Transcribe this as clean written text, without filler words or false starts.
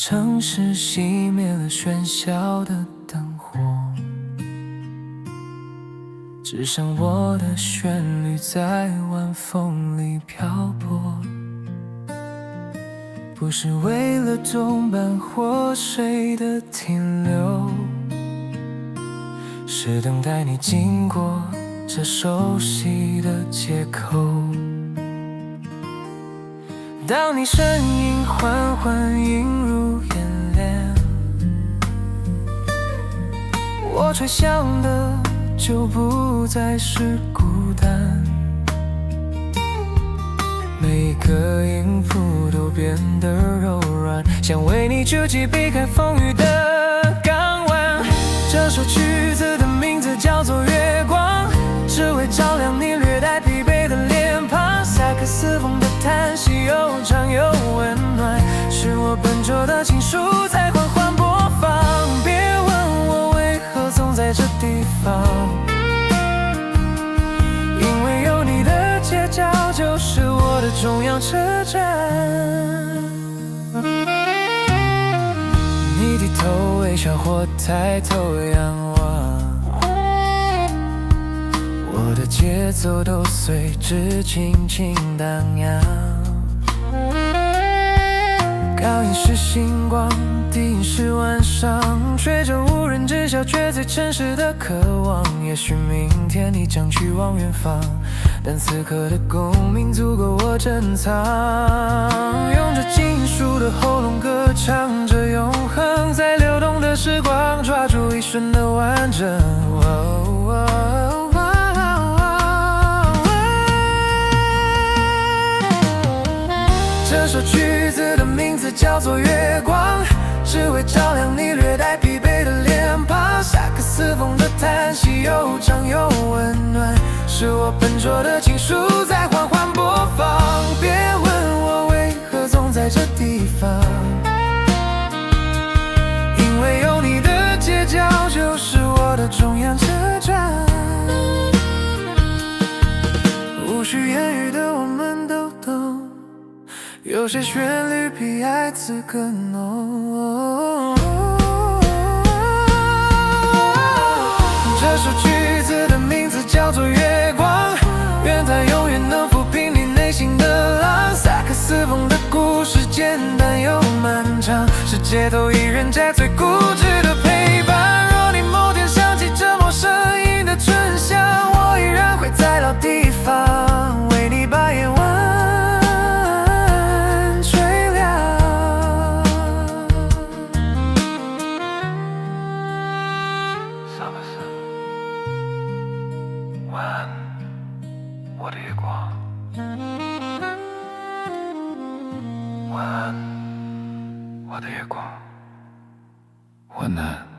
城市熄灭了喧嚣的灯火，只剩我的旋律在晚风里漂泊。不是为了同伴或谁的停留，是等待你经过这熟悉的街口。当你身影缓缓映入眼帘，我吹响的就不再是孤单，每个音符都变得柔软，想为你筑起避开风雨的港湾。这首曲子的名字叫做月光，只为照亮你略带疲惫的脸庞。萨克斯风的叹息又长又温暖，是我笨拙的情书在缓缓播放。别问我为何总在这地方，因为有你的街角就是我的中央车站。你低头微笑或抬头仰望，我的节奏都随之轻轻荡漾。高音是星光，低音是晚上，吹着无人知晓却最真实的渴望。也许明天你将去往远方，但此刻的共鸣足够我珍藏。用着金属的喉咙歌唱着永恒，在流动的时光抓住一瞬的完整。这首曲子的名字叫做月光，只为照亮你略带疲惫的脸庞。萨克斯风的叹息又长又温暖，是我笨拙的情书在缓缓播放。别问我为何总在这地方，因为有你的街角就是我的中央车站。无需言语的我们都懂，有些旋律比爱字更浓。这首曲子的名字叫做月光，愿它永远能抚平你内心的浪。萨克斯风的故事简单又漫长，是街头艺人家最固执的陪伴。若你某天想起这陌生音的醇香，我依然会在老地方为你把夜晚晚安，我的月光。晚安，我的月光。晚安。